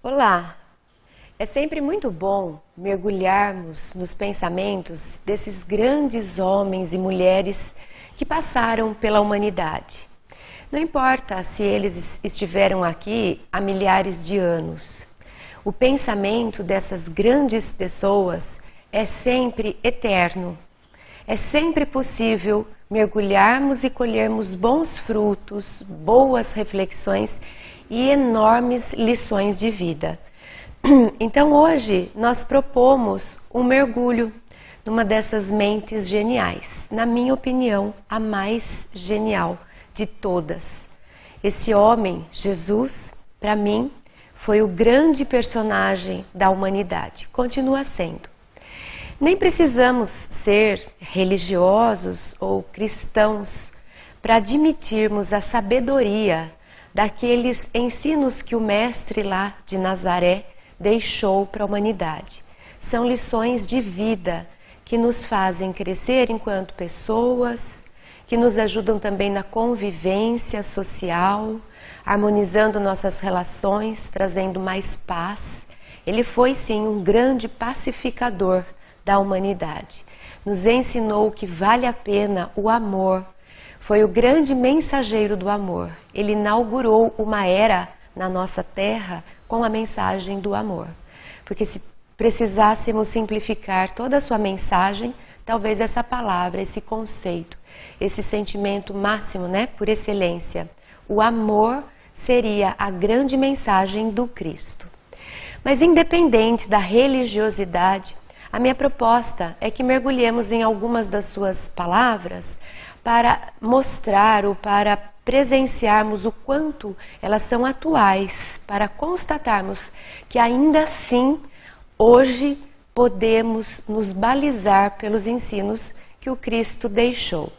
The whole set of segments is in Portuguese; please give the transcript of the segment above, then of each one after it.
Olá! É sempre muito bom mergulharmos nos pensamentos desses grandes homens e mulheres que passaram pela humanidade. Não importa se eles estiveram aqui há milhares de anos. O pensamento dessas grandes pessoas é sempre eterno. É sempre possível mergulharmos e colhermos bons frutos, boas reflexões e enormes lições de vida. Então hoje nós propomos um mergulho numa dessas mentes geniais, na minha opinião, a mais genial de todas. Esse homem, Jesus, para mim, foi o grande personagem da humanidade, continua sendo. Nem precisamos ser religiosos ou cristãos para admitirmos a sabedoria daqueles ensinos que o mestre lá de Nazaré deixou para a humanidade. São lições de vida que nos fazem crescer enquanto pessoas, que nos ajudam também na convivência social, harmonizando nossas relações, trazendo mais paz. Ele foi sim um grande pacificador da humanidade. Nos ensinou que vale a pena o amor. Foi o grande mensageiro do amor. Ele inaugurou uma era na nossa terra com a mensagem do amor. Porque se precisássemos simplificar toda a sua mensagem, talvez essa palavra, esse conceito, esse sentimento máximo, por excelência, o amor seria a grande mensagem do Cristo. Mas independente da religiosidade, a minha proposta é que mergulhemos em algumas das suas palavras para mostrar ou para presenciarmos o quanto elas são atuais, para constatarmos que ainda assim, hoje, podemos nos balizar pelos ensinos que o Cristo deixou.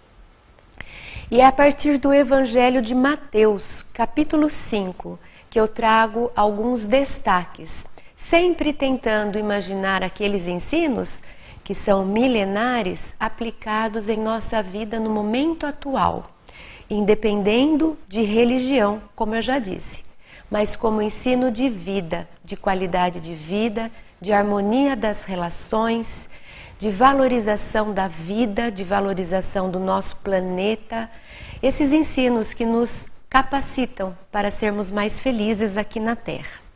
E é a partir do Evangelho de Mateus, capítulo 5, que eu trago alguns destaques, sempre tentando imaginar aqueles ensinos que são milenares aplicados em nossa vida no momento atual, independendo de religião, como eu já disse, mas como ensino de vida, de qualidade de vida, de harmonia das relações, de valorização da vida, de valorização do nosso planeta, esses ensinos que nos capacitam para sermos mais felizes aqui na Terra.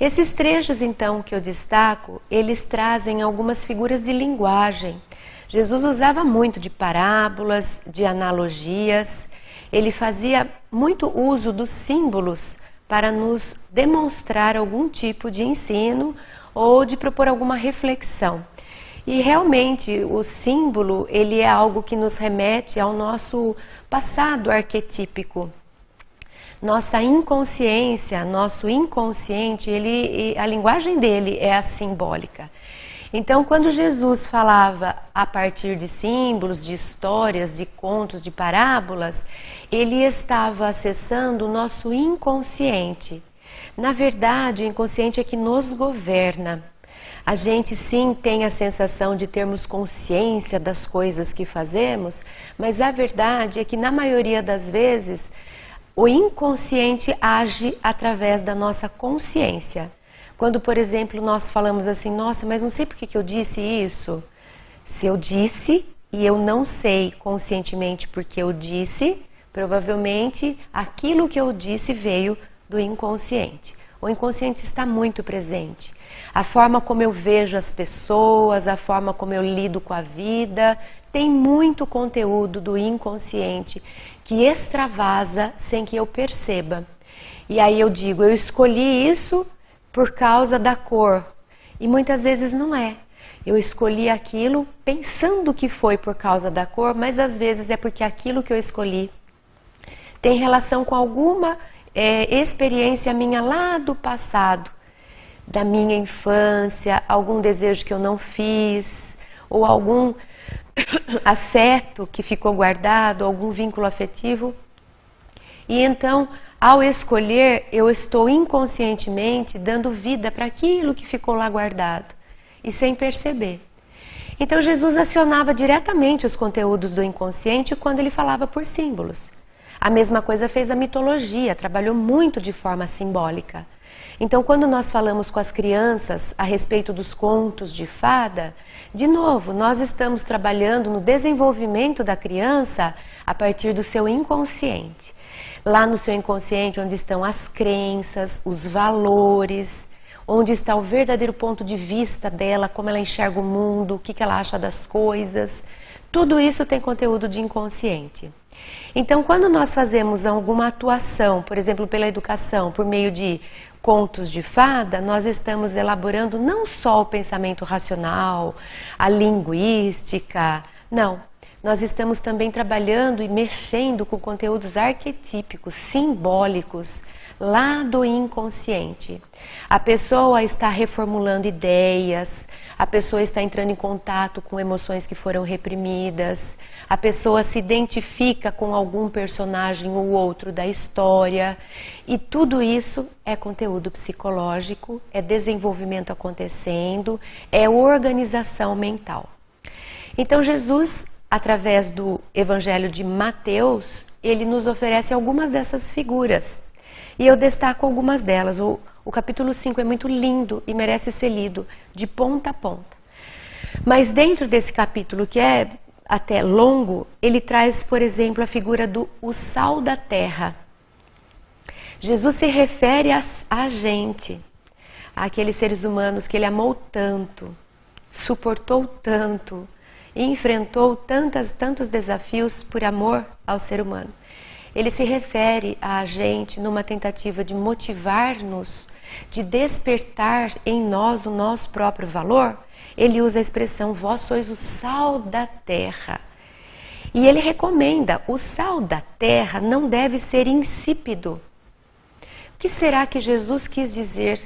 Esses trechos, então, que eu destaco, eles trazem algumas figuras de linguagem. Jesus usava muito de parábolas, de analogias, ele fazia muito uso dos símbolos para nos demonstrar algum tipo de ensino ou de propor alguma reflexão. E realmente o símbolo, ele é algo que nos remete ao nosso passado arquetípico. Nossa inconsciência, nosso inconsciente, a linguagem dele é a simbólica. Então, quando Jesus falava a partir de símbolos, de histórias, de contos, de parábolas, ele estava acessando o nosso inconsciente. Na verdade, o inconsciente é que nos governa. A gente sim tem a sensação de termos consciência das coisas que fazemos, mas a verdade é que na maioria das vezes o inconsciente age através da nossa consciência. Quando, por exemplo, nós falamos assim, nossa, mas não sei por que eu disse isso. Se eu disse e eu não sei conscientemente porque eu disse, provavelmente aquilo que eu disse veio do inconsciente. O inconsciente está muito presente. A forma como eu vejo as pessoas, a forma como eu lido com a vida, tem muito conteúdo do inconsciente que extravasa sem que eu perceba. E aí eu digo, eu escolhi isso por causa da cor. E muitas vezes não é. Eu escolhi aquilo pensando que foi por causa da cor, mas às vezes é porque aquilo que eu escolhi tem relação com alguma experiência minha lá do passado, da minha infância, algum desejo que eu não fiz, ou algum afeto que ficou guardado, algum vínculo afetivo. E então, ao escolher, eu estou inconscientemente dando vida para aquilo que ficou lá guardado, e sem perceber. Então Jesus acionava diretamente os conteúdos do inconsciente quando ele falava por símbolos. A mesma coisa fez a mitologia, trabalhou muito de forma simbólica. Então, quando nós falamos com as crianças a respeito dos contos de fada, de novo, nós estamos trabalhando no desenvolvimento da criança a partir do seu inconsciente. Lá no seu inconsciente, onde estão as crenças, os valores, onde está o verdadeiro ponto de vista dela, como ela enxerga o mundo, o que ela acha das coisas. Tudo isso tem conteúdo de inconsciente. Então, quando nós fazemos alguma atuação, por exemplo, pela educação, por meio de contos de fada, nós estamos elaborando não só o pensamento racional, a linguística, não. Nós estamos também trabalhando e mexendo com conteúdos arquetípicos, simbólicos, lá do inconsciente. A pessoa está reformulando ideias, a pessoa está entrando em contato com emoções que foram reprimidas, a pessoa se identifica com algum personagem ou outro da história, e tudo isso é conteúdo psicológico, é desenvolvimento acontecendo, é organização mental. Então Jesus, através do Evangelho de Mateus, ele nos oferece algumas dessas figuras. E eu destaco algumas delas. O capítulo 5 é muito lindo e merece ser lido de ponta a ponta. Mas dentro desse capítulo, que é até longo, ele traz, por exemplo, a figura do o sal da terra. Jesus se refere a gente, àqueles seres humanos que ele amou tanto, suportou tanto e enfrentou tantos desafios por amor ao ser humano. Ele se refere a gente numa tentativa de motivar-nos, de despertar em nós o nosso próprio valor. Ele usa a expressão, vós sois o sal da terra. E ele recomenda, o sal da terra não deve ser insípido. O que será que Jesus quis dizer?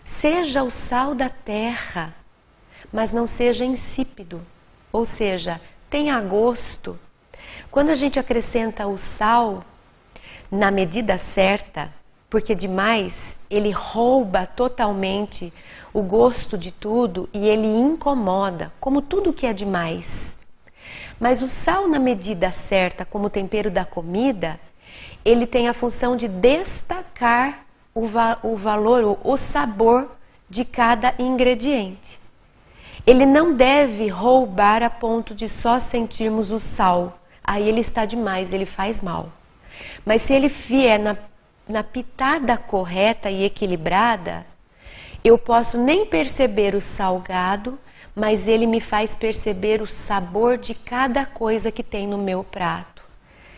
Seja o sal da terra, mas não seja insípido. Ou seja, tenha gosto. Quando a gente acrescenta o sal na medida certa, porque demais ele rouba totalmente o gosto de tudo e ele incomoda, como tudo que é demais. Mas o sal na medida certa, como tempero da comida, ele tem a função de destacar o valor, o sabor de cada ingrediente. Ele não deve roubar a ponto de só sentirmos o sal. Aí ele está demais, ele faz mal. Mas se ele vier na pitada correta e equilibrada, eu posso nem perceber o salgado, mas ele me faz perceber o sabor de cada coisa que tem no meu prato.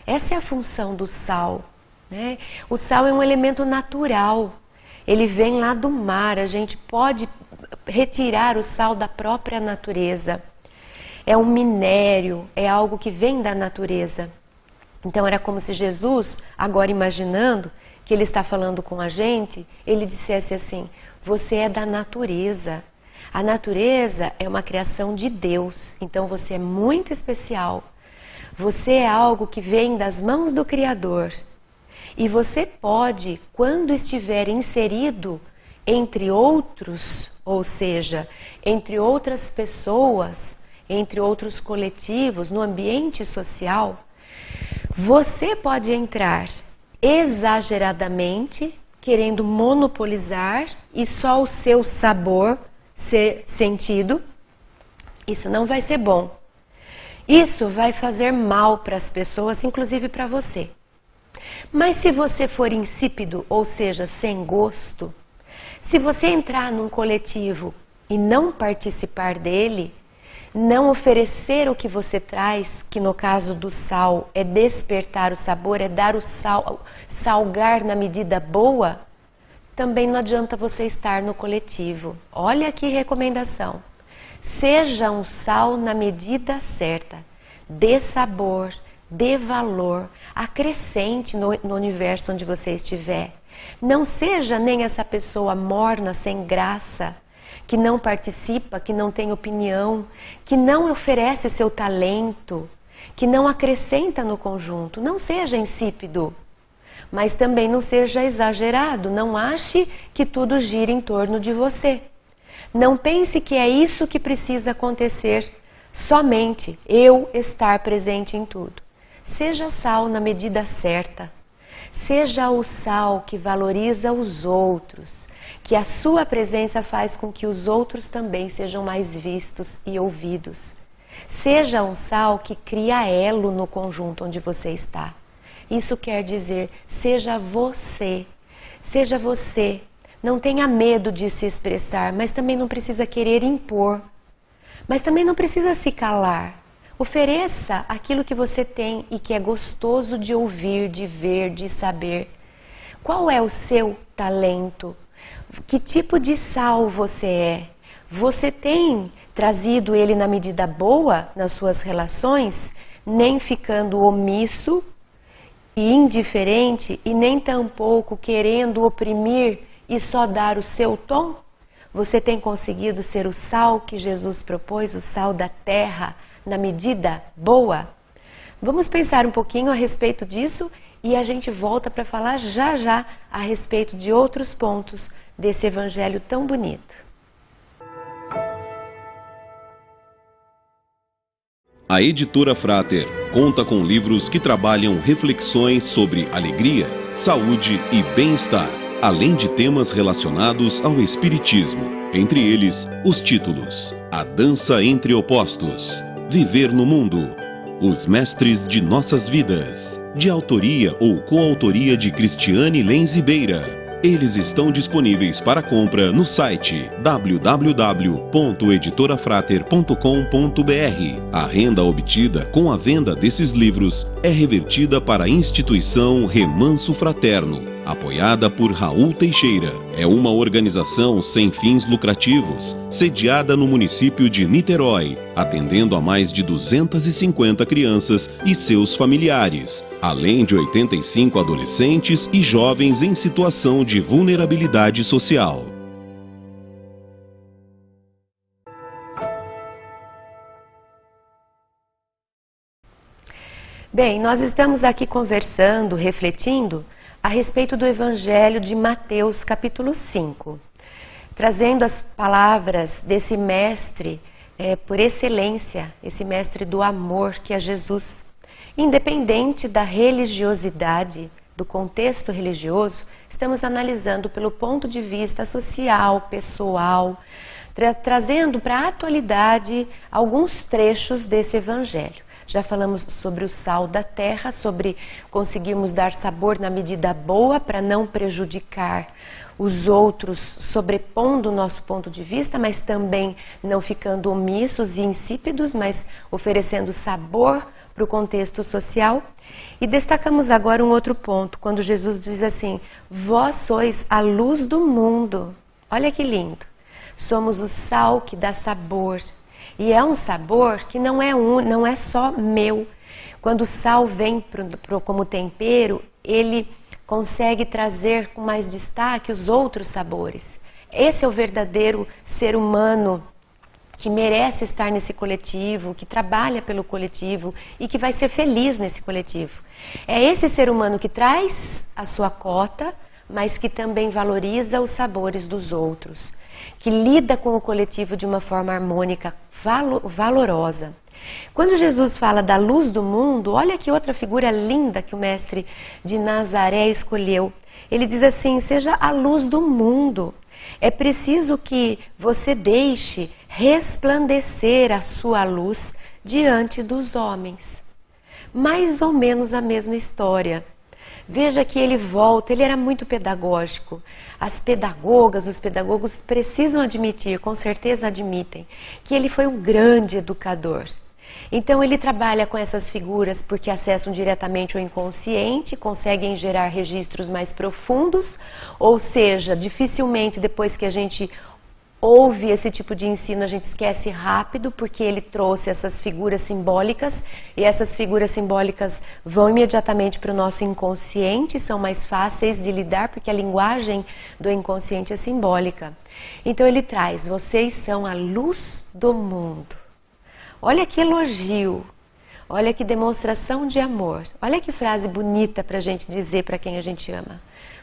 Essa é a função do sal, né? O sal é um elemento natural. Ele vem lá do mar, a gente pode retirar o sal da própria natureza. É um minério, é algo que vem da natureza. Então era como se Jesus, agora imaginando que ele está falando com a gente, ele dissesse assim, você é da natureza. A natureza é uma criação de Deus, então você é muito especial. Você é algo que vem das mãos do Criador. E você pode, quando estiver inserido entre outros, ou seja, entre outras pessoas, entre outros coletivos, no ambiente social, você pode entrar exageradamente, querendo monopolizar e só o seu sabor ser sentido. Isso não vai ser bom. Isso vai fazer mal para as pessoas, inclusive para você. Mas se você for insípido, ou seja, sem gosto, se você entrar num coletivo e não participar dele, não oferecer o que você traz, que no caso do sal é despertar o sabor, é dar o sal, salgar na medida boa, também não adianta você estar no coletivo. Olha que recomendação. Seja um sal na medida certa, dê sabor, dê valor, acrescente no universo onde você estiver. Não seja nem essa pessoa morna, sem graça, que não participa, que não tem opinião, que não oferece seu talento, que não acrescenta no conjunto. Não seja insípido, mas também não seja exagerado. Não ache que tudo gira em torno de você. Não pense que é isso que precisa acontecer, somente eu estar presente em tudo. Seja sal na medida certa. Seja o sal que valoriza os outros, que a sua presença faz com que os outros também sejam mais vistos e ouvidos. Seja um sal que cria elo no conjunto onde você está. Isso quer dizer, seja você. Seja você. Não tenha medo de se expressar, mas também não precisa querer impor. Mas também não precisa se calar. Ofereça aquilo que você tem e que é gostoso de ouvir, de ver, de saber. Qual é o seu talento? Que tipo de sal você é? Você tem trazido ele na medida boa nas suas relações, nem ficando omisso e indiferente e nem tampouco querendo oprimir e só dar o seu tom? Você tem conseguido ser o sal que Jesus propôs, o sal da terra, na medida boa? Vamos pensar um pouquinho a respeito disso e a gente volta para falar já já a respeito de outros pontos desse evangelho tão bonito. A Editora Frater conta com livros que trabalham reflexões sobre alegria, saúde e bem-estar, além de temas relacionados ao espiritismo. Entre eles, os títulos: A Dança entre Opostos, Viver no Mundo, Os Mestres de Nossas Vidas, de autoria ou coautoria de Cristiane Lenz Ribeira. Eles estão disponíveis para compra no site www.editorafrater.com.br. A renda obtida com a venda desses livros é revertida para a instituição Remanso Fraterno, apoiada por Raul Teixeira. É uma organização sem fins lucrativos, sediada no município de Niterói, atendendo a mais de 250 crianças e seus familiares, além de 85 adolescentes e jovens em situação de vulnerabilidade social. Bem, nós estamos aqui conversando, refletindo a respeito do Evangelho de Mateus, capítulo 5, trazendo as palavras desse mestre por excelência, esse mestre do amor que é Jesus. Independente da religiosidade, do contexto religioso, estamos analisando pelo ponto de vista social, pessoal, trazendo para a atualidade alguns trechos desse Evangelho. Já falamos sobre o sal da terra, sobre conseguirmos dar sabor na medida boa para não prejudicar os outros, sobrepondo o nosso ponto de vista, mas também não ficando omissos e insípidos, mas oferecendo sabor para o contexto social. E destacamos agora um outro ponto, quando Jesus diz assim: vós sois a luz do mundo. Olha que lindo! Somos o sal que dá sabor. E é um sabor que não é só meu. Quando o sal vem como tempero, ele consegue trazer com mais destaque os outros sabores. Esse é o verdadeiro ser humano que merece estar nesse coletivo, que trabalha pelo coletivo e que vai ser feliz nesse coletivo. É esse ser humano que traz a sua cota, mas que também valoriza os sabores dos outros, que lida com o coletivo de uma forma harmônica, valorosa. Quando Jesus fala da luz do mundo, olha que outra figura linda que o mestre de Nazaré escolheu. Ele diz assim: seja a luz do mundo. É preciso que você deixe resplandecer a sua luz diante dos homens. Mais ou menos a mesma história. Veja que ele volta, ele era muito pedagógico. As pedagogas, os pedagogos precisam admitir, com certeza admitem, que ele foi um grande educador. Então ele trabalha com essas figuras porque acessam diretamente o inconsciente, conseguem gerar registros mais profundos, ou seja, dificilmente depois que a gente ouve esse tipo de ensino a gente esquece rápido, porque ele trouxe essas figuras simbólicas e essas figuras simbólicas vão imediatamente para o nosso inconsciente, são mais fáceis de lidar porque a linguagem do inconsciente é simbólica. Então ele traz: vocês são a luz do mundo. Olha que elogio, olha que demonstração de amor, olha que frase bonita para a gente dizer para quem a gente ama.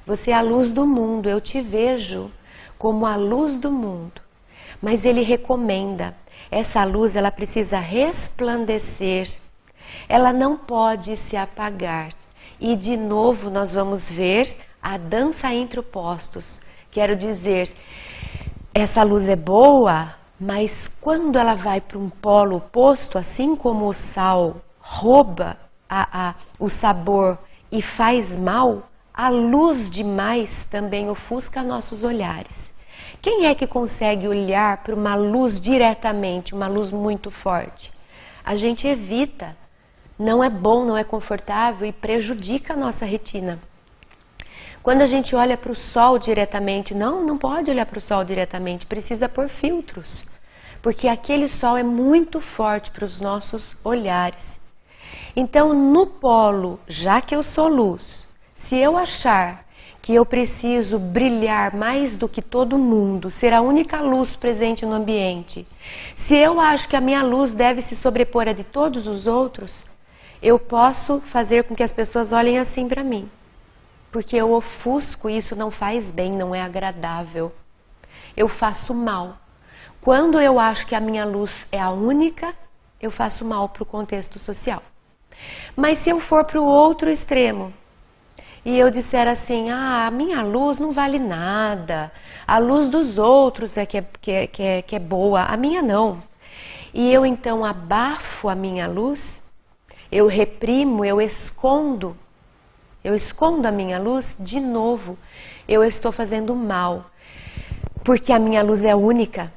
Você é a luz do mundo, eu te vejo como a luz do mundo. Mas ele recomenda, essa luz ela precisa resplandecer, ela não pode se apagar. E de novo nós vamos ver a dança entre opostos. Quero dizer, essa luz é boa, mas quando ela vai para um polo oposto, assim como o sal rouba o sabor e faz mal, a luz demais também ofusca nossos olhares. Quem é que consegue olhar para uma luz diretamente, uma luz muito forte? A gente evita. Não é bom, não é confortável e prejudica a nossa retina. Quando a gente olha para o sol diretamente, não pode olhar para o sol diretamente, precisa pôr filtros, porque aquele sol é muito forte para os nossos olhares. Então, no polo, já que eu sou luz, se eu achar que eu preciso brilhar mais do que todo mundo, ser a única luz presente no ambiente, se eu acho que a minha luz deve se sobrepor a de todos os outros, eu posso fazer com que as pessoas olhem assim para mim. Porque eu ofusco, isso não faz bem, não é agradável. Eu faço mal. Quando eu acho que a minha luz é a única, eu faço mal para o contexto social. Mas se eu for para o outro extremo, e eu disser assim, a minha luz não vale nada, a luz dos outros é que é boa, a minha não. E eu então abafo a minha luz, eu reprimo, eu escondo a minha luz, de novo, eu estou fazendo mal. Porque a minha luz é única,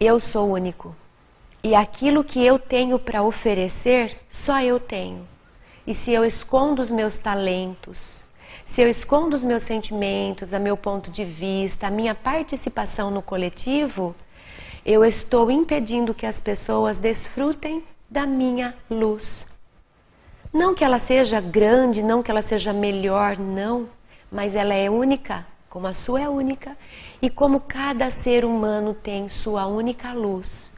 eu sou único. E aquilo que eu tenho para oferecer, só eu tenho. E se eu escondo os meus talentos, se eu escondo os meus sentimentos, o meu ponto de vista, a minha participação no coletivo, eu estou impedindo que as pessoas desfrutem da minha luz. Não que ela seja grande, não que ela seja melhor, não, mas ela é única, como a sua é única, e como cada ser humano tem sua única luz.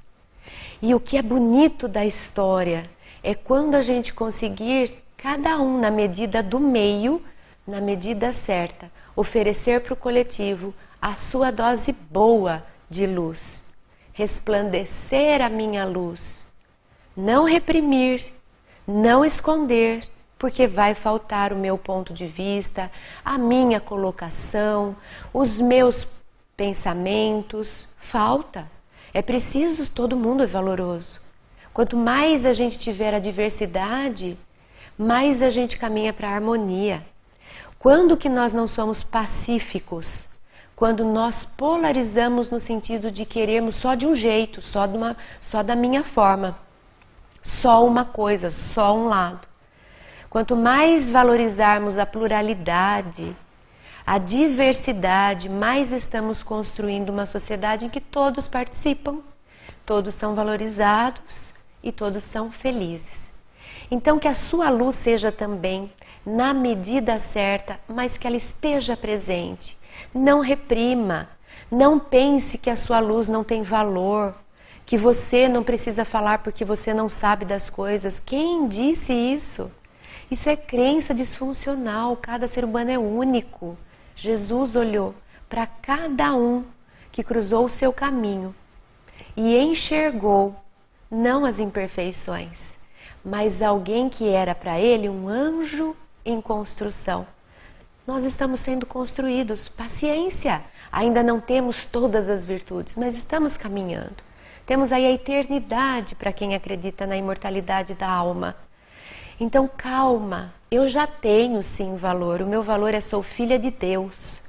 E o que é bonito da história é quando a gente conseguir, cada um na medida do meio, na medida certa, oferecer para o coletivo a sua dose boa de luz. Resplandecer a minha luz. Não reprimir, não esconder, porque vai faltar o meu ponto de vista, a minha colocação, os meus pensamentos. Falta. É preciso, todo mundo é valoroso. Quanto mais a gente tiver a diversidade, mais a gente caminha para a harmonia. Quando que nós não somos pacíficos? Quando nós polarizamos no sentido de querermos só de um jeito, só da minha forma. Só uma coisa, só um lado. Quanto mais valorizarmos a pluralidade, a diversidade, mais estamos construindo uma sociedade em que todos participam, todos são valorizados e todos são felizes. Então que a sua luz seja também na medida certa, mas que ela esteja presente. Não reprima, não pense que a sua luz não tem valor, que você não precisa falar porque você não sabe das coisas. Quem disse isso? Isso é crença disfuncional, cada ser humano é único. Jesus olhou para cada um que cruzou o seu caminho e enxergou não as imperfeições, mas alguém que era para ele um anjo em construção. Nós estamos sendo construídos, paciência, ainda não temos todas as virtudes, mas estamos caminhando. Temos aí a eternidade para quem acredita na imortalidade da alma. Então calma, eu já tenho sim valor, o meu valor é sou filha de Deus.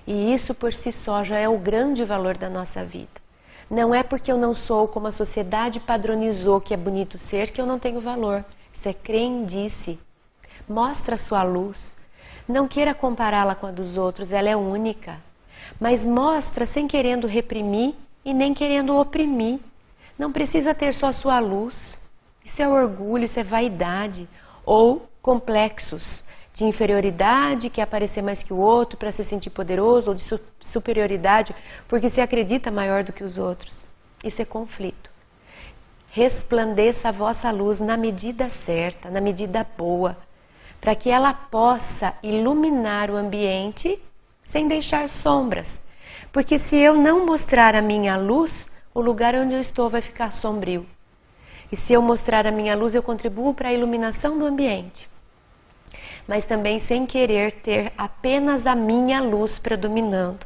E isso por si só já é o grande valor da nossa vida. Não é porque eu não sou como a sociedade padronizou que é bonito ser que eu não tenho valor. Isso é crendice. Mostra a sua luz. Não queira compará-la com a dos outros, ela é única. Mas mostra sem querendo reprimir e nem querendo oprimir. Não precisa ter só a sua luz. Isso é orgulho, isso é vaidade. Ou complexos de inferioridade, quer aparecer mais que o outro para se sentir poderoso, ou de superioridade, porque se acredita maior do que os outros. Isso é conflito. Resplandeça a vossa luz na medida certa, na medida boa, para que ela possa iluminar o ambiente sem deixar sombras. Porque se eu não mostrar a minha luz, o lugar onde eu estou vai ficar sombrio. E se eu mostrar a minha luz, eu contribuo para a iluminação do ambiente. mas também sem querer ter apenas a minha luz predominando,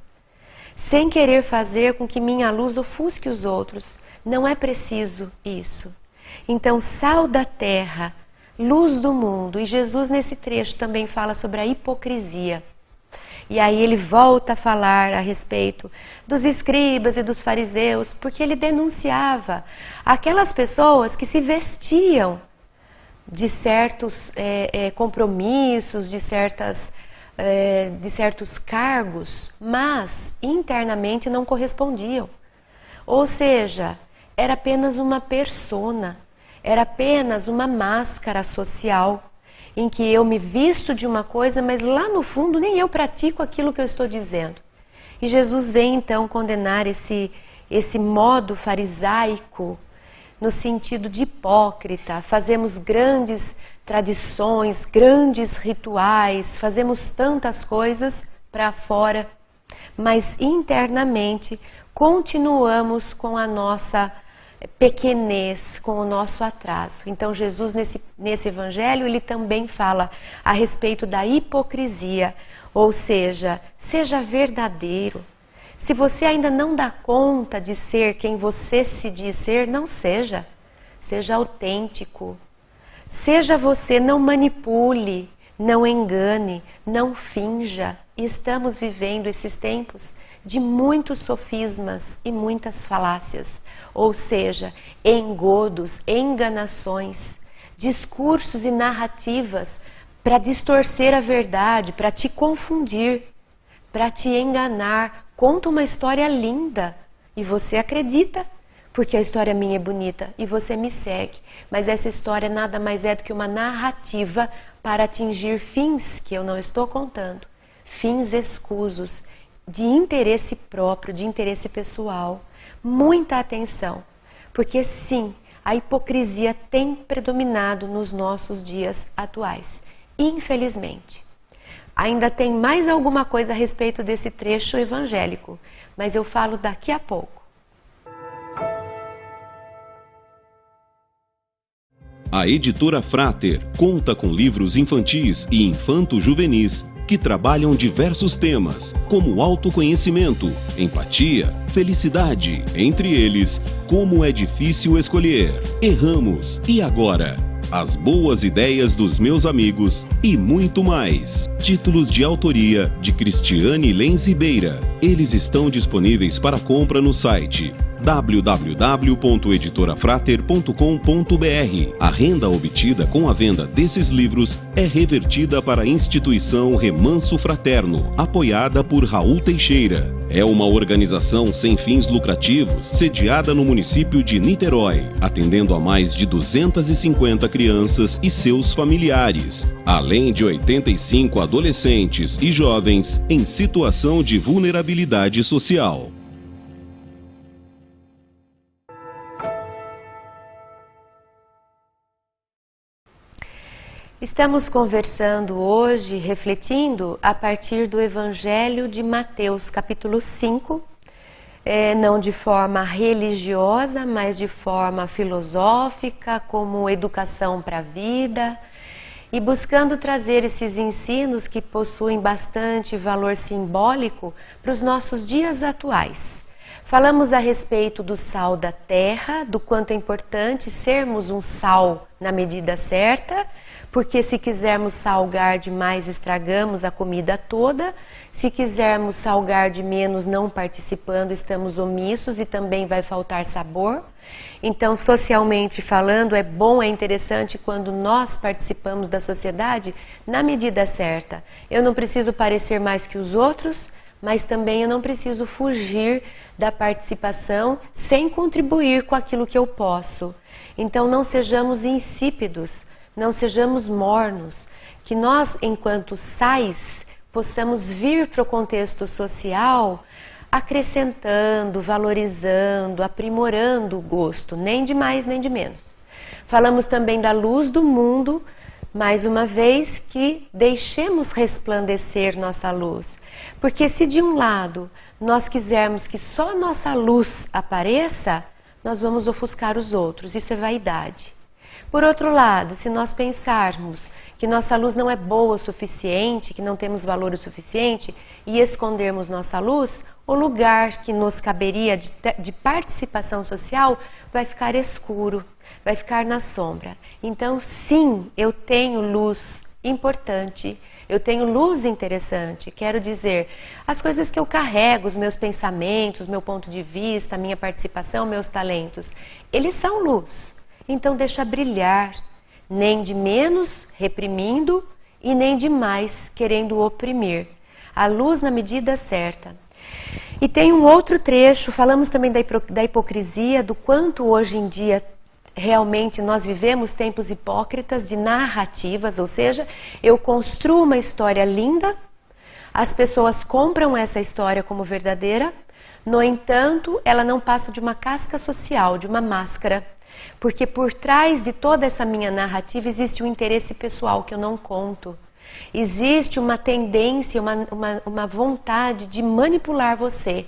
sem querer fazer com que minha luz ofusque os outros. Não é preciso isso. Então, sal da terra, luz do mundo. E Jesus nesse trecho também fala sobre a hipocrisia. E aí ele volta a falar a respeito dos escribas e dos fariseus, porque ele denunciava aquelas pessoas que se vestiam de certos compromissos, de certos cargos, mas internamente não correspondiam. Ou seja, era apenas uma persona, era apenas uma máscara social, em que eu me visto de uma coisa, mas lá no fundo nem eu pratico aquilo que eu estou dizendo. E Jesus vem então condenar esse modo farisaico, no sentido de hipócrita. Fazemos grandes tradições, grandes rituais, fazemos tantas coisas para fora, mas internamente continuamos com a nossa pequenez, com o nosso atraso. Então Jesus nesse evangelho ele também fala a respeito da hipocrisia, ou seja, seja verdadeiro. Se você ainda não dá conta de ser quem você se diz ser, não seja. Seja autêntico. Seja você, não manipule, não engane, não finja. E estamos vivendo esses tempos de muitos sofismas e muitas falácias, ou seja, engodos, enganações, discursos e narrativas para distorcer a verdade, para te confundir, para te enganar. Conta uma história linda e você acredita, porque a história minha é bonita e você me segue, mas essa história nada mais é do que uma narrativa para atingir fins que eu não estou contando, fins escusos, de interesse próprio, de interesse pessoal. Muita atenção, porque sim, a hipocrisia tem predominado nos nossos dias atuais, infelizmente. Ainda tem mais alguma coisa a respeito desse trecho evangélico, mas eu falo daqui a pouco. A editora Frater conta com livros infantis e infanto-juvenis que trabalham diversos temas, como autoconhecimento, empatia, felicidade, entre eles, como é difícil escolher, erramos e agora, as boas ideias dos meus amigos e muito mais. Títulos de autoria de Cristiane Lenzibeira. Eles estão disponíveis para compra no site www.editorafrater.com.br. A renda obtida com a venda desses livros é revertida para a instituição Remanso Fraterno, apoiada por Raul Teixeira. É uma organização sem fins lucrativos, sediada no município de Niterói, atendendo a mais de 250 crianças e seus familiares, além de 85 adolescentes e jovens em situação de vulnerabilidade social. Estamos conversando hoje, refletindo a partir do Evangelho de Mateus, capítulo 5, não de forma religiosa, mas de forma filosófica, como educação para a vida, e buscando trazer esses ensinos que possuem bastante valor simbólico para os nossos dias atuais. Falamos a respeito do sal da terra, do quanto é importante sermos um sal na medida certa, porque se quisermos salgar demais, estragamos a comida toda. Se quisermos salgar de menos, não participando, estamos omissos e também vai faltar sabor. Então, socialmente falando, é bom, é interessante quando nós participamos da sociedade na medida certa. Eu não preciso parecer mais que os outros, mas também eu não preciso fugir da participação sem contribuir com aquilo que eu posso. Então, não sejamos insípidos, não sejamos mornos, que nós, enquanto sais, possamos vir para o contexto social acrescentando, valorizando, aprimorando o gosto, nem de mais nem de menos. Falamos também da luz do mundo, mais uma vez, que deixemos resplandecer nossa luz. Porque se de um lado nós quisermos que só nossa luz apareça, nós vamos ofuscar os outros, isso é vaidade. Por outro lado, se nós pensarmos que nossa luz não é boa o suficiente, que não temos valor o suficiente, e escondermos nossa luz, o lugar que nos caberia de participação social vai ficar escuro, vai ficar na sombra. Então, sim, eu tenho luz importante, eu tenho luz interessante, quero dizer, as coisas que eu carrego, os meus pensamentos, meu ponto de vista, a minha participação, meus talentos, eles são luz. Então, deixa brilhar, nem de menos reprimindo e nem de mais querendo oprimir. A luz na medida certa. E tem um outro trecho, falamos também da hipocrisia, do quanto hoje em dia realmente nós vivemos tempos hipócritas de narrativas, ou seja, eu construo uma história linda, as pessoas compram essa história como verdadeira, no entanto, ela não passa de uma casca social, de uma máscara, porque por trás de toda essa minha narrativa existe um interesse pessoal que eu não conto. Existe uma tendência, uma vontade de manipular você.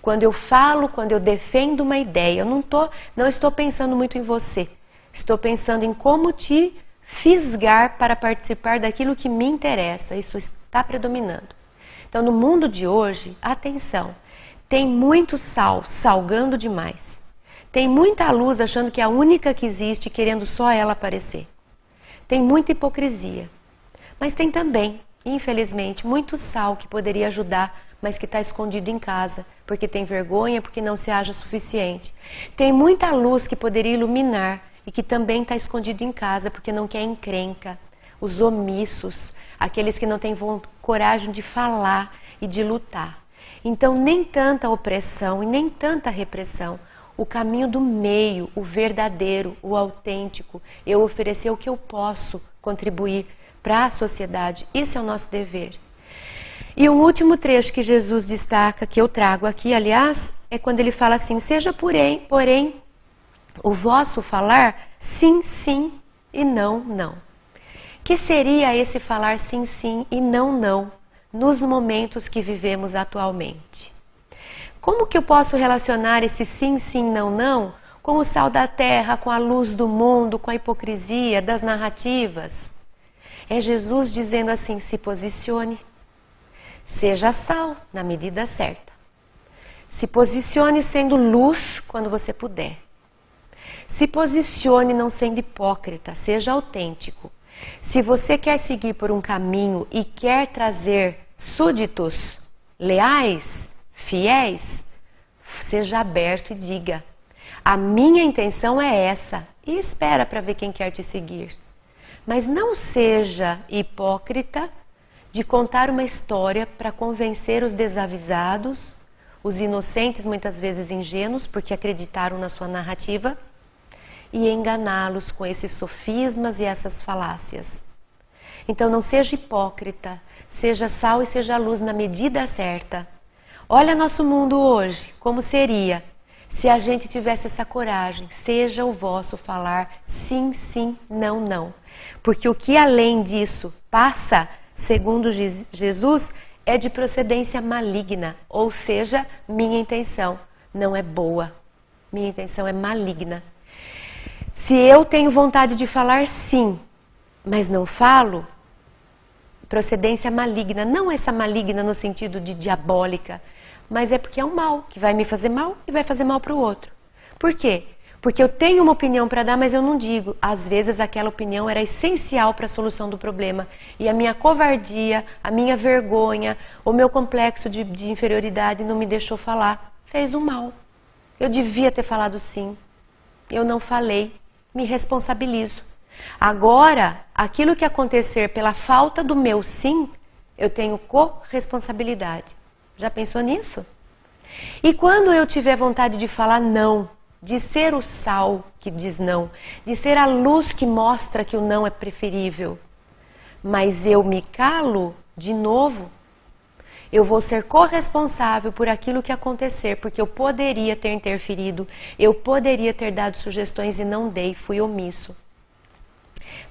Quando eu falo, quando eu defendo uma ideia, eu não estou pensando muito em você. Estou pensando em como te fisgar para participar daquilo que me interessa. Isso está predominando. Então, no mundo de hoje, atenção, tem muito sal, salgando demais. Tem muita luz achando que é a única que existe, querendo só ela aparecer. Tem muita hipocrisia. Mas tem também, infelizmente, muito sal que poderia ajudar, mas que está escondido em casa, porque tem vergonha, porque não se acha suficiente. Tem muita luz que poderia iluminar e que também está escondido em casa, porque não quer encrenca. Os omissos, aqueles que não têm coragem de falar e de lutar. Então, nem tanta opressão e nem tanta repressão. O caminho do meio, o verdadeiro, o autêntico, eu oferecer o que eu posso contribuir para a sociedade. Esse é o nosso dever. E um último trecho que Jesus destaca, que eu trago aqui, aliás, é quando ele fala assim: seja porém, o vosso falar sim, sim e não, não. Que seria esse falar sim, sim e não, não, nos momentos que vivemos atualmente? Como que eu posso relacionar esse sim, sim, não, não com o sal da terra, com a luz do mundo, com a hipocrisia das narrativas? É Jesus dizendo assim: se posicione, seja sal na medida certa. Se posicione sendo luz quando você puder. Se posicione não sendo hipócrita, seja autêntico. Se você quer seguir por um caminho e quer trazer súditos leais, fiéis, seja aberto e diga: a minha intenção é essa, e espera para ver quem quer te seguir. Mas não seja hipócrita de contar uma história para convencer os desavisados, os inocentes, muitas vezes ingênuos, porque acreditaram na sua narrativa, e enganá-los com esses sofismas e essas falácias. Então não seja hipócrita, seja sal e seja luz na medida certa. Olha nosso mundo hoje, como seria se a gente tivesse essa coragem. Seja o vosso falar sim, sim, não, não. Porque o que além disso passa, segundo Jesus, é de procedência maligna. Ou seja, minha intenção não é boa. Minha intenção é maligna. Se eu tenho vontade de falar sim, mas não falo, procedência maligna. Não essa maligna no sentido de diabólica, mas é porque é um mal, que vai me fazer mal e vai fazer mal para o outro. Por quê? Porque eu tenho uma opinião para dar, mas eu não digo. Às vezes aquela opinião era essencial para a solução do problema. E a minha covardia, a minha vergonha, o meu complexo de inferioridade não me deixou falar. Fez um mal. Eu devia ter falado sim. Eu não falei. Me responsabilizo. Agora, aquilo que acontecer pela falta do meu sim, eu tenho corresponsabilidade. Já pensou nisso? E quando eu tiver vontade de falar não, de ser o sal que diz não, de ser a luz que mostra que o não é preferível, mas eu me calo de novo, eu vou ser corresponsável por aquilo que acontecer, porque eu poderia ter interferido, eu poderia ter dado sugestões e não dei, fui omisso.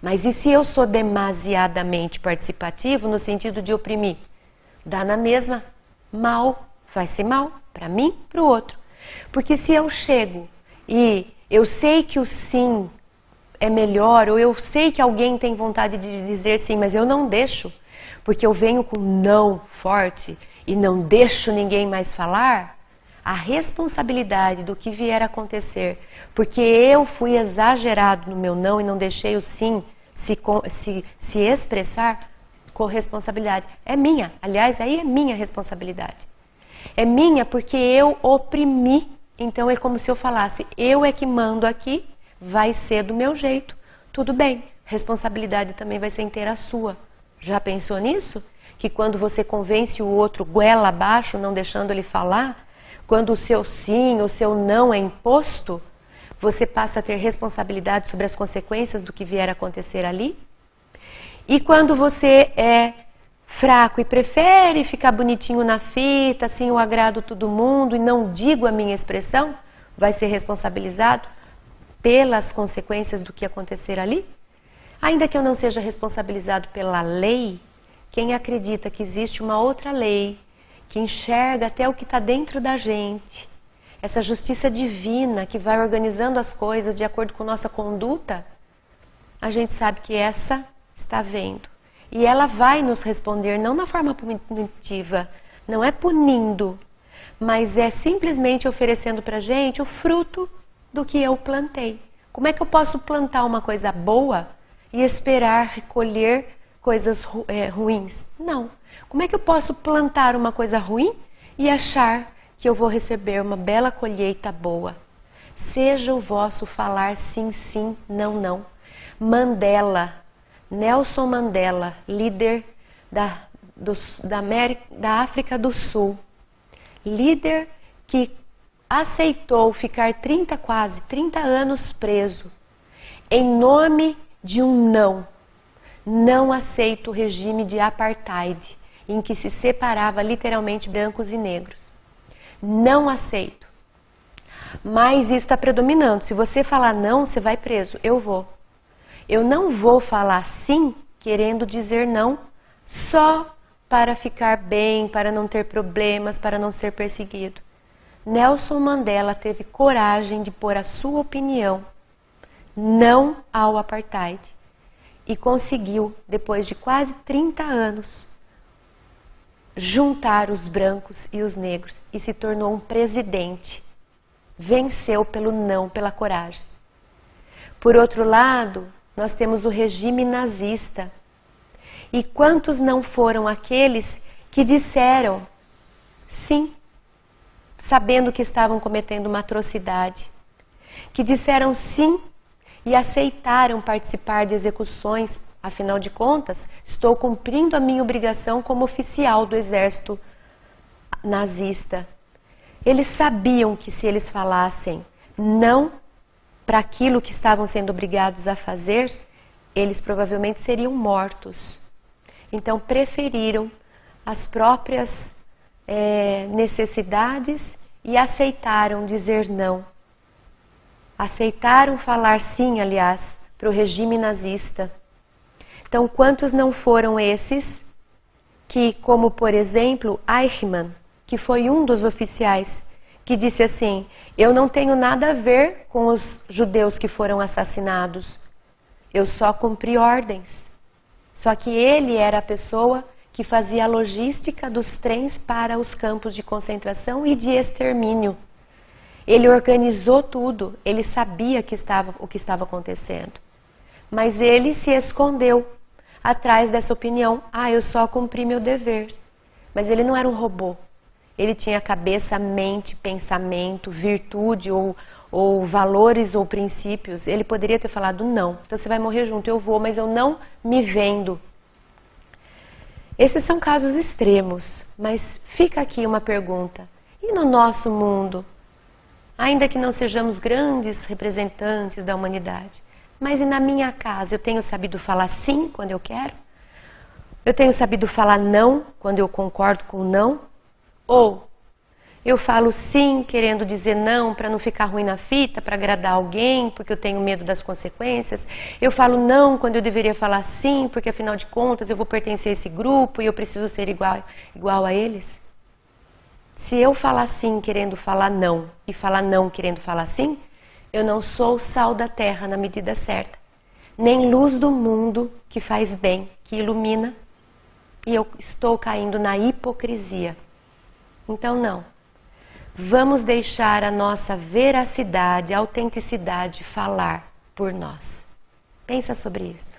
Mas e se eu sou demasiadamente participativo no sentido de oprimir? Dá na mesma. Mal, vai ser mal para mim, para o outro. Porque se eu chego e eu sei que o sim é melhor, ou eu sei que alguém tem vontade de dizer sim, mas eu não deixo, porque eu venho com não forte e não deixo ninguém mais falar, a responsabilidade do que vier a acontecer, porque eu fui exagerado no meu não e não deixei o sim se expressar, corresponsabilidade. É minha, aliás, aí é minha responsabilidade. É minha porque eu oprimi, então é como se eu falasse, eu é que mando aqui, vai ser do meu jeito, tudo bem, responsabilidade também vai ser inteira sua. Já pensou nisso? Que quando você convence o outro goela abaixo, não deixando ele falar, quando o seu sim, o seu não é imposto, você passa a ter responsabilidade sobre as consequências do que vier a acontecer ali? E quando você é fraco e prefere ficar bonitinho na fita, assim eu agrado todo mundo e não digo a minha expressão, vai ser responsabilizado pelas consequências do que acontecer ali? Ainda que eu não seja responsabilizado pela lei, quem acredita que existe uma outra lei, que enxerga até o que está dentro da gente, essa justiça divina que vai organizando as coisas de acordo com nossa conduta, a gente sabe que essa está vendo. E ela vai nos responder, não na forma punitiva, não é punindo, mas é simplesmente oferecendo para a gente o fruto do que eu plantei. Como é que eu posso plantar uma coisa boa e esperar recolher coisas ruins? Não. Como é que eu posso plantar uma coisa ruim e achar que eu vou receber uma bela colheita boa? Seja o vosso falar sim, sim, não, não. Nelson Mandela, líder da África do Sul, líder que aceitou ficar quase 30 anos preso em nome de um não. Não aceito o regime de apartheid, em que se separava literalmente brancos e negros. Não aceito. Mas isso está predominando. Se você falar não, você vai preso. Eu vou. Eu não vou falar sim, querendo dizer não, só para ficar bem, para não ter problemas, para não ser perseguido. Nelson Mandela teve coragem de pôr a sua opinião não ao apartheid e conseguiu, depois de quase 30 anos, juntar os brancos e os negros e se tornou um presidente. Venceu pelo não, pela coragem. Por outro lado, nós temos o regime nazista. E quantos não foram aqueles que disseram sim, sabendo que estavam cometendo uma atrocidade, que disseram sim e aceitaram participar de execuções, afinal de contas, estou cumprindo a minha obrigação como oficial do exército nazista. Eles sabiam que se eles falassem não para aquilo que estavam sendo obrigados a fazer, eles provavelmente seriam mortos. Então preferiram as próprias necessidades e aceitaram dizer não. Aceitaram falar sim, aliás, para o regime nazista. Então, quantos não foram esses que, como por exemplo, Eichmann, que foi um dos oficiais, que disse assim, eu não tenho nada a ver com os judeus que foram assassinados, eu só cumpri ordens. Só que ele era a pessoa que fazia a logística dos trens para os campos de concentração e de extermínio. Ele organizou tudo, ele sabia o que estava acontecendo. Mas ele se escondeu atrás dessa opinião, eu só cumpri meu dever. Mas ele não era um robô. Ele tinha cabeça, mente, pensamento, virtude ou valores ou princípios. Ele poderia ter falado não, então você vai morrer junto, eu vou, mas eu não me vendo. Esses são casos extremos, mas fica aqui uma pergunta. E no nosso mundo? Ainda que não sejamos grandes representantes da humanidade, mas e na minha casa? Eu tenho sabido falar sim quando eu quero? Eu tenho sabido falar não quando eu concordo com não? Ou eu falo sim querendo dizer não para não ficar ruim na fita, para agradar alguém, porque eu tenho medo das consequências? Eu falo não quando eu deveria falar sim, porque afinal de contas eu vou pertencer a esse grupo e eu preciso ser igual a eles? Se eu falar sim querendo falar não e falar não querendo falar sim, eu não sou o sal da terra na medida certa. nem luz do mundo que faz bem, que ilumina, e eu estou caindo na hipocrisia. Então não. Vamos deixar a nossa veracidade, a autenticidade falar por nós. Pensa sobre isso.